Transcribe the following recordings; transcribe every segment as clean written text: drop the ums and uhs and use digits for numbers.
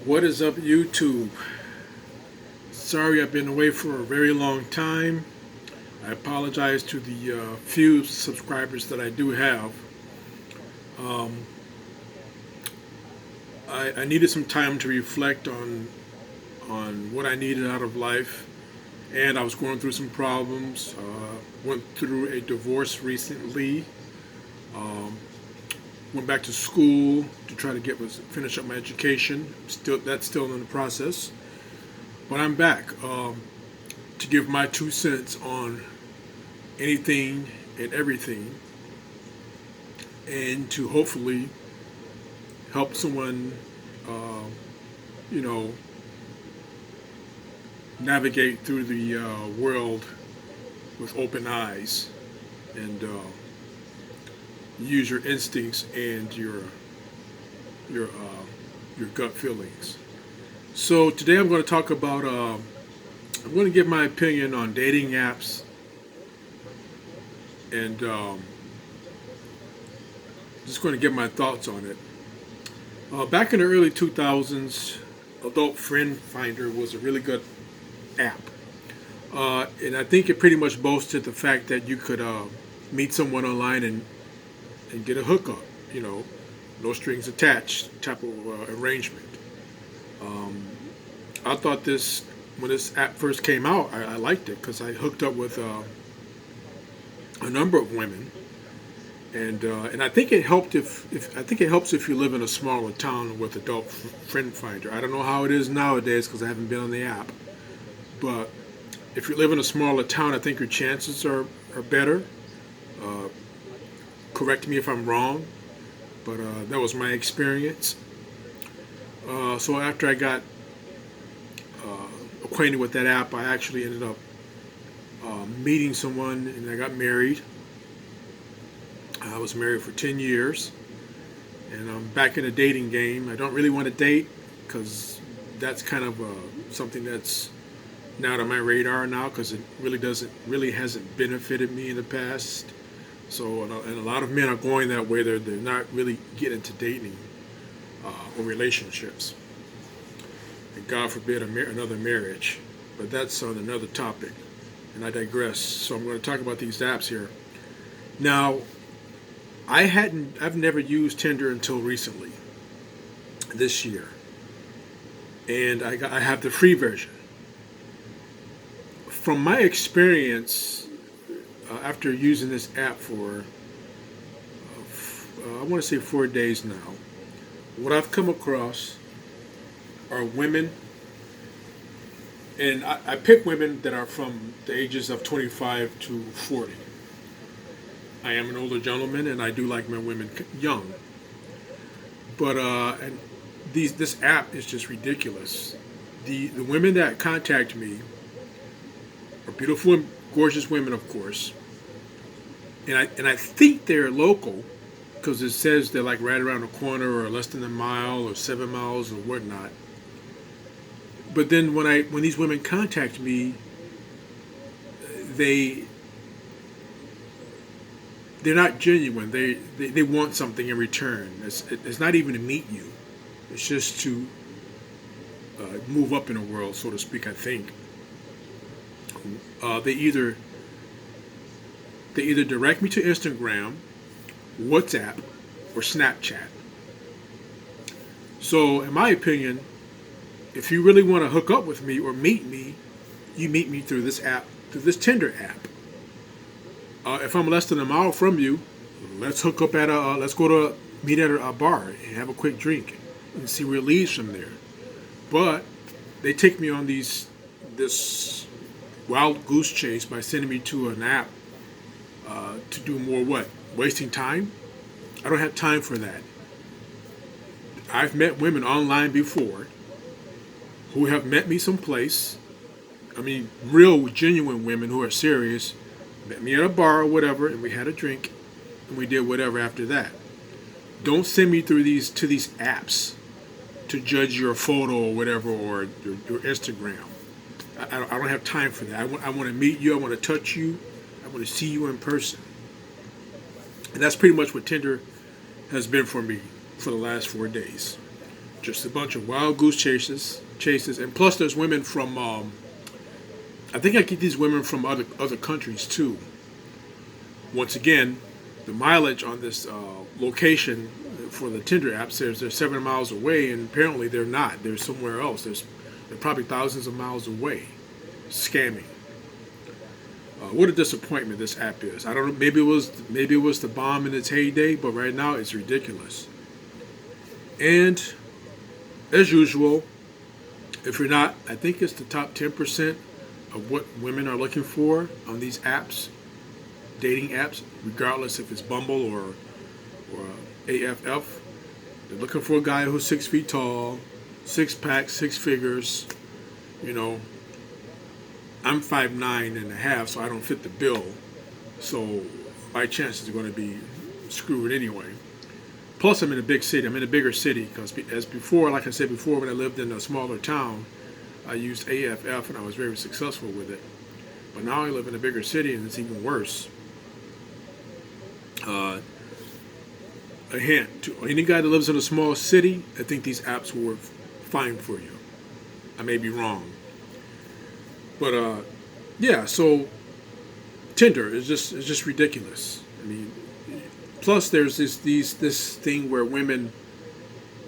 What is up, YouTube? Sorry I've been away for a very long time. I apologize to the few subscribers that I do have. Um, I needed some time to reflect on what I needed out of life, and I was going through some problems. Went through a divorce recently. Um, Went back to school to try to finish up my education. That's still in the process, but I'm back. To give my 2 cents on anything and everything, and to hopefully help someone, uh, you know, navigate through the world with open eyes and use your instincts and your your gut feelings. So today I'm going to talk about. I'm going to give my opinion on dating apps and just going to give my thoughts on it. Back in the early 2000s, Adult Friend Finder was a really good app. And I think it pretty much boasted the fact that you could meet someone online and get a hookup, you know, no strings attached type of arrangement. Um, I thought when this app first came out, I liked it because I hooked up with a number of women, and I think it helped if I think it helps if you live in a smaller town with Adult Friend Finder. I don't know how it is nowadays because I haven't been on the app, but if you live in a smaller town, I think your chances are better. Uh, Correct me if I'm wrong, but that was my experience. So after I got acquainted with that app, I actually ended up meeting someone, and I got married. I was married for 10 years, and I'm back in the dating game. I don't really want to date because that's kind of something that's not on my radar now because it really hasn't benefited me in the past. So and a lot of men are going that way. They're not really getting into dating or relationships. And God forbid another marriage. But that's on another topic, and I digress. So I'm going to talk about these apps here. Now, I've never used Tinder until recently, this year, and I have the free version. From my experience, after using this app for I want to say 4 days now, what I've come across are women, and I pick women that are from the ages of 25 to 40. I am an older gentleman, and I do like my women young. But and this app is just ridiculous. The women that contact me are beautiful, gorgeous women, of course, and I think they're local because it says they're like right around the corner or less than a mile or 7 miles or whatnot. But then when these women contact me, they they're not genuine. They want something in return. It's not even to meet you. It's just to move up in the world, so to speak. I think they either direct me to Instagram, WhatsApp, or Snapchat. So, in my opinion, if you really want to hook up with me or meet me, you meet me through this app, through this Tinder app. If I'm less than a mile from you, let's hook up let's go to meet at a bar and have a quick drink and see where it leads from there. But they take me on this wild goose chase by sending me to an app to do more what? Wasting time? I don't have time for that. I've met women online before who have met me someplace. I mean, real, genuine women who are serious. Met me at a bar or whatever, and we had a drink, and we did whatever after that. Don't send me through these apps to judge your photo or whatever or your Instagram. I don't have time for that. I want to meet you. I want to touch you. I want to see you in person. And that's pretty much what Tinder has been for me for the last 4 days. Just a bunch of wild goose chases, and plus there's women from. I think I get these women from other countries too. Once again, the mileage on this location for the Tinder app says they're 7 miles away, and apparently they're not. They're somewhere else. They're probably thousands of miles away, scamming. What a disappointment this app is. I don't know. Maybe it was the bomb in its heyday, but right now it's ridiculous. And as usual, if you're not, I think it's the top 10% of what women are looking for on these apps, dating apps, regardless if it's Bumble or AFF. They're looking for a guy who's 6 feet tall, 6-pack, 6 figures. You know, I'm 5'9.5", so I don't fit the bill. So my chances are going to be screwed anyway. Plus, I'm in a big city. I'm in a bigger city because, as before, like I said before, when I lived in a smaller town, I used AFF and I was very successful with it. But now I live in a bigger city and it's even worse. A hint to any guy that lives in a small city, I think these apps will work fine for you. I may be wrong. But yeah, so Tinder is just ridiculous. I mean, plus there's this thing where women,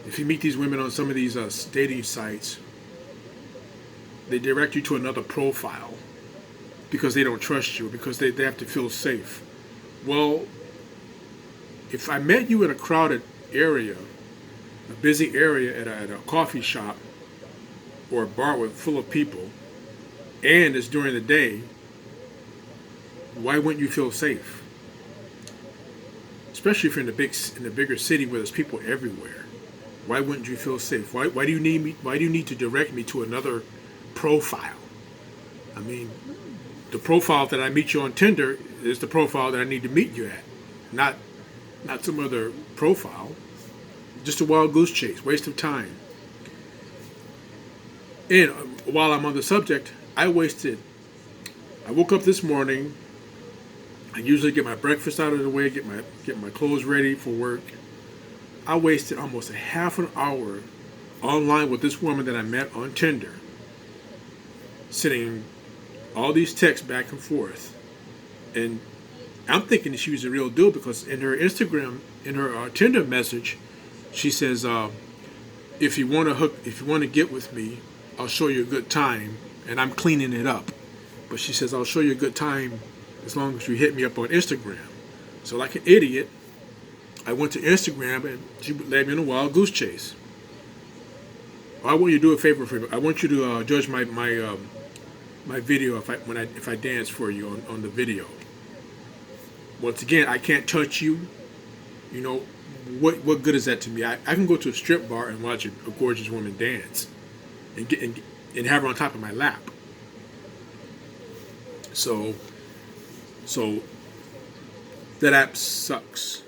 if you meet these women on some of these dating sites, they direct you to another profile because they don't trust you, because they have to feel safe. Well, if I met you in a crowded area, a busy area at a coffee shop or a bar full of people, and it's during the day, why wouldn't you feel safe? Especially if you're in a bigger city where there's people everywhere. Why wouldn't you feel safe? Why do you need me? Why do you need to direct me to another profile? I mean, the profile that I meet you on Tinder is the profile that I need to meet you at, not some other profile. Just a wild goose chase, waste of time. And while I'm on the subject, I woke up this morning. I usually get my breakfast out of the way, get my clothes ready for work. I wasted almost a half an hour online with this woman that I met on Tinder, sending all these texts back and forth. And I'm thinking she was a real deal because in her Instagram, in her Tinder message, she says, if you want to get with me, I'll show you a good time. And I'm cleaning it up. But she says, I'll show you a good time as long as you hit me up on Instagram. So like an idiot, I went to Instagram and she led me in a wild goose chase. I want you to do a favor for me. I want you to judge my video if I dance for you on the video. Once again, I can't touch you. You know, what good is that to me? I can go to a strip bar and watch a gorgeous woman dance and have her on top of my lap. So that app sucks.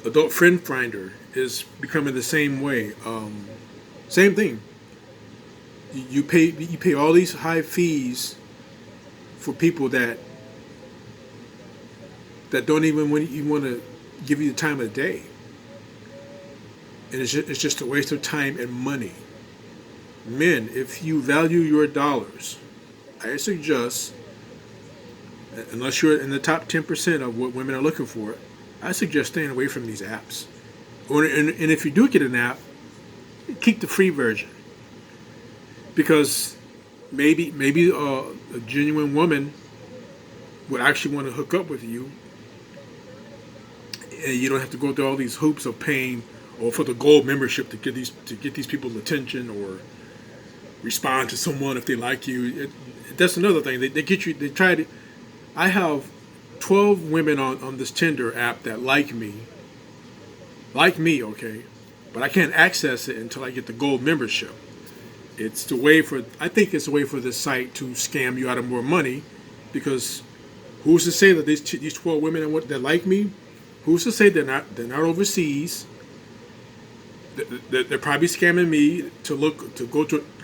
Adult Friend Finder is becoming the same way. Same thing. You pay all these high fees for people that don't even want to give you the time of the day, and it's just a waste of time and money. Men, if you value your dollars, I suggest, unless you're in the top 10% of what women are looking for, I suggest staying away from these apps. And if you do get an app, keep the free version. Because maybe a genuine woman would actually want to hook up with you, and you don't have to go through all these hoops of paying or for the gold membership to get these people's attention or respond to someone if they like you. That's another thing. They get you. They try to. I have 12 women on this Tinder app that like me, okay, but I can't access it until I get the gold membership. It's the way for. I think it's a way for this site to scam you out of more money, because who's to say that these 12 women that like me, who's to say they're not overseas? They're probably scamming me to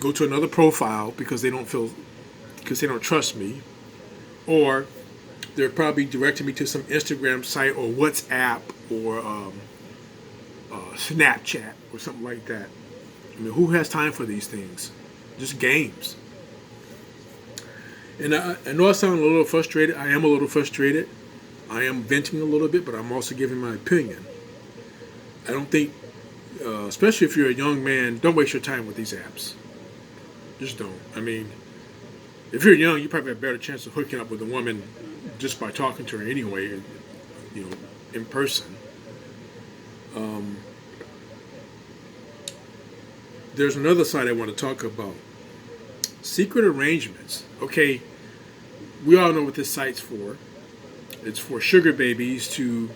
go to another profile because they don't trust me, or they're probably directing me to some Instagram site or WhatsApp or Snapchat or something like that. I mean, who has time for these things? Just games. And I know I sound a little frustrated. I am a little frustrated. I am venting a little bit, but I'm also giving my opinion. I don't think, especially if you're a young man, don't waste your time with these apps. Just don't. I mean, if you're young, you probably have a better chance of hooking up with a woman just by talking to her anyway, in person. There's another side I want to talk about. Secret arrangements. Okay, we all know what this site's for. It's for sugar babies to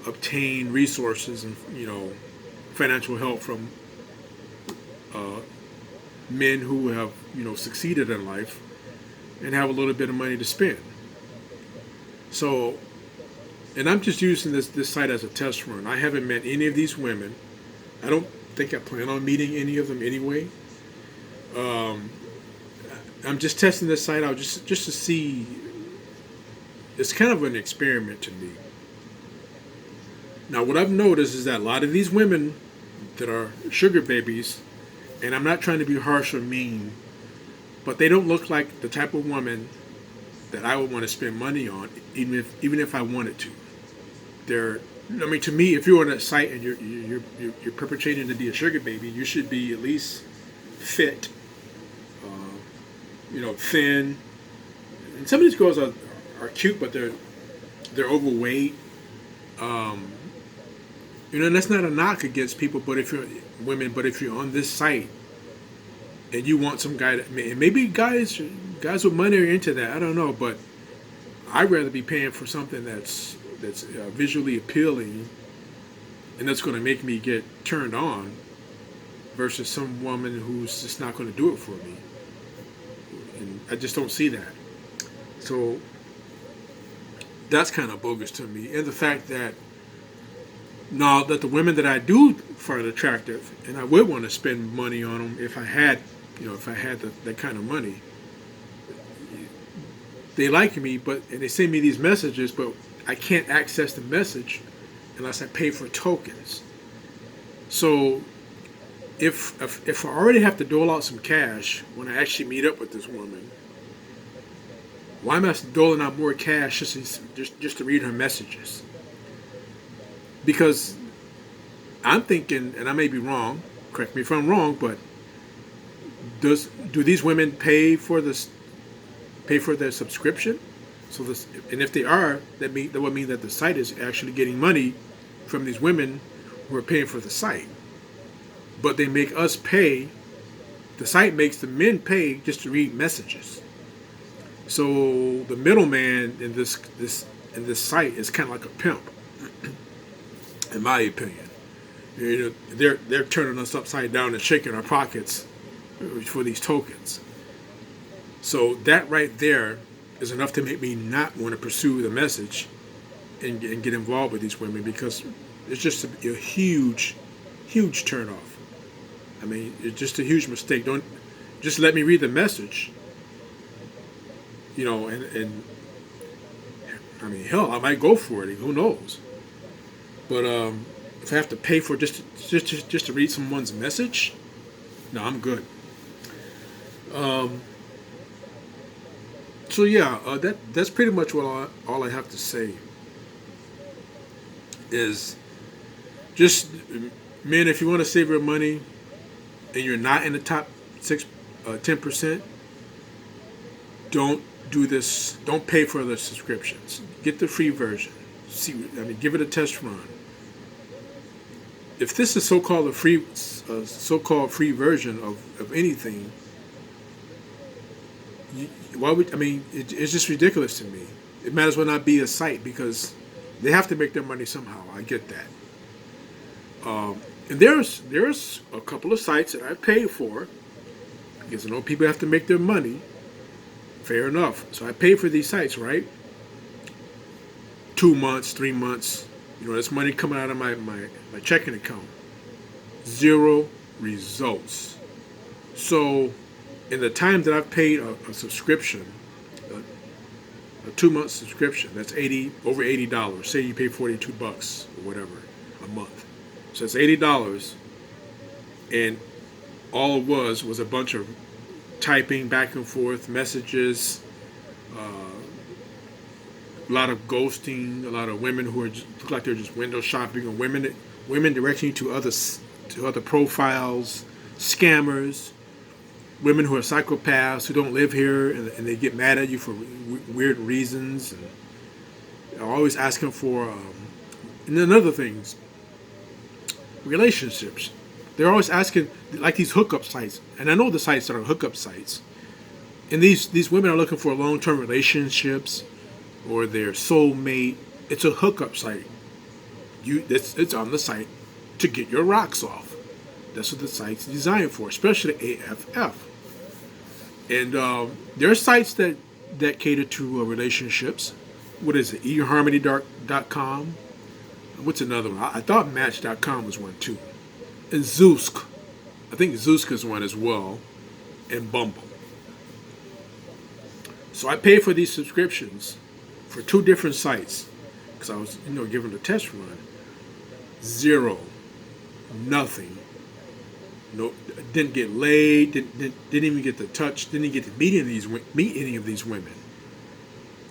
obtain resources and financial help from men who have succeeded in life and have a little bit of money to spend. So, and I'm just using this site as a test run. I haven't met any of these women. I don't think I plan on meeting any of them anyway. I'm just testing this site out just to see. It's kind of an experiment to me. Now, what I've noticed is that a lot of these women that are sugar babies, and I'm not trying to be harsh or mean, but they don't look like the type of woman that I would want to spend money on, even if I wanted to. To me, if you're on a site and you're perpetrating to be a sugar baby, you should be at least fit, thin. And some of these girls are cute, but they're overweight. And that's not a knock against people, but if you're women, but if you're on this site and you want some guy, maybe guys with money are into that. I don't know, but I'd rather be paying for something that's visually appealing and that's going to make me get turned on versus some woman who's just not going to do it for me. And I just don't see that. So that's kind of bogus to me. And the fact that now that the women that I do find attractive, and I would want to spend money on them if I had, that kind of money. They like me, and they send me these messages, but I can't access the message unless I pay for tokens. So if I already have to dole out some cash when I actually meet up with this woman, why am I doling out more cash just to read her messages? Because I'm thinking, and I may be wrong, correct me if I'm wrong, but do these women pay for their subscription? And if they are, that would mean that the site is actually getting money from these women who are paying for the site. But they make us pay. The site makes the men pay just to read messages. So the middleman in this site is kind of like a pimp, in my opinion. They're turning us upside down and shaking our pockets for these tokens. So that right there is enough to make me not want to pursue the message and get involved with these women, because it's just a huge turnoff. I mean, it's just a huge mistake. Don't just let me read the message. And I mean, hell, I might go for it. Who knows? But if I have to pay for just to read someone's message, no, I'm good. So yeah, that's pretty much all I have to say. Is just, men, if you want to save your money and you're not in the top 10%, don't do this. Don't pay for the subscriptions. Get the free version. Give it a test run. If this is so-called free version of anything, why would it's just ridiculous to me. It might as well not be a site, because they have to make their money somehow. I get that. And there's a couple of sites that I pay for, because I know people have to make their money. Fair enough. So I pay for these sites, right? 2 months, 3 months. That's money coming out of my checking account. 0 results. So in the time that I've paid a subscription, a 2-month subscription, that's over $80. Say you pay $42 or whatever a month. So it's $80, and all it was a bunch of typing back and forth, messages, a lot of ghosting, a lot of women who are look like they're just window shopping, or women directing you to other profiles, scammers, women who are psychopaths who don't live here, and they get mad at you for weird reasons, and they're always asking for and then other things, relationships. They're always asking, like these hookup sites, and I know the sites that are hookup sites, and these women are looking for long-term relationships or their soulmate. It's a hookup site. It's on the site to get your rocks off. That's what the site's designed for, especially AFF. And there are sites that cater to relationships. What is it? eHarmony.com. What's another one? I thought Match.com was one too. And Zoosk. I think Zoosk is one as well. And Bumble. So I paid for these subscriptions for 2 different sites because I was, given a test run. 0, nothing. No, didn't get laid. Didn't even get to touch. Didn't even get to meet any of these women.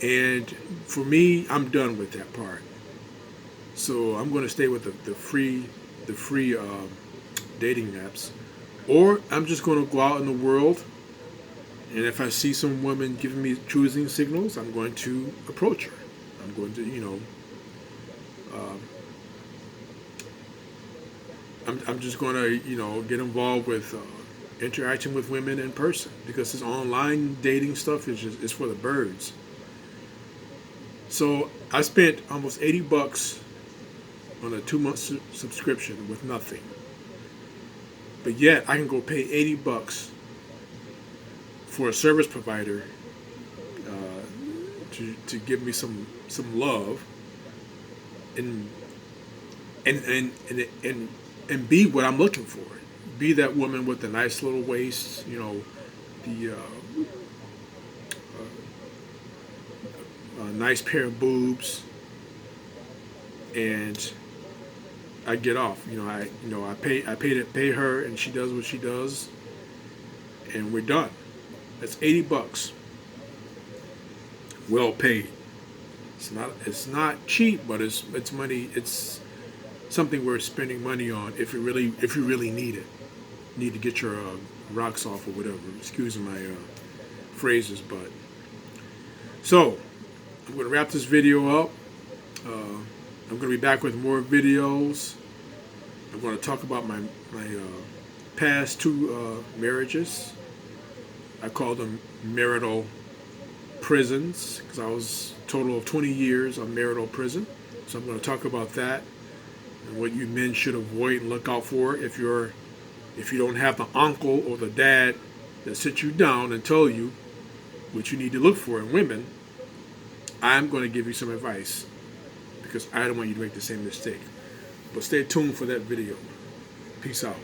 And for me, I'm done with that part. So I'm going to stay with the free dating apps, or I'm just going to go out in the world. And if I see some woman giving me choosing signals, I'm going to approach her. I'm going to, I'm just going to, get involved with interacting with women in person, because this online dating stuff is for the birds. So I spent almost $80 on a 2-month subscription with nothing. But yet I can go pay $80 for a service provider to give me some love and be what I'm looking for. Be that woman with the nice little waist, the nice pair of boobs, and I get off. I pay her, and she does what she does, and we're done. That's $80. Well paid. It's not cheap, but it's money. It's something worth spending money on if you really need it. Need to get your rocks off or whatever. Excuse my phrases, but so I'm going to wrap this video up. I'm going to be back with more videos. I'm going to talk about my past 2 marriages. I call them marital prisons because I was a total of 20 years on marital prison. So I'm going to talk about that and what you men should avoid and look out for if you don't have the uncle or the dad that sit you down and tell you what you need to look for in women. I'm going to give you some advice because I don't want you to make the same mistake. But stay tuned for that video. Peace out.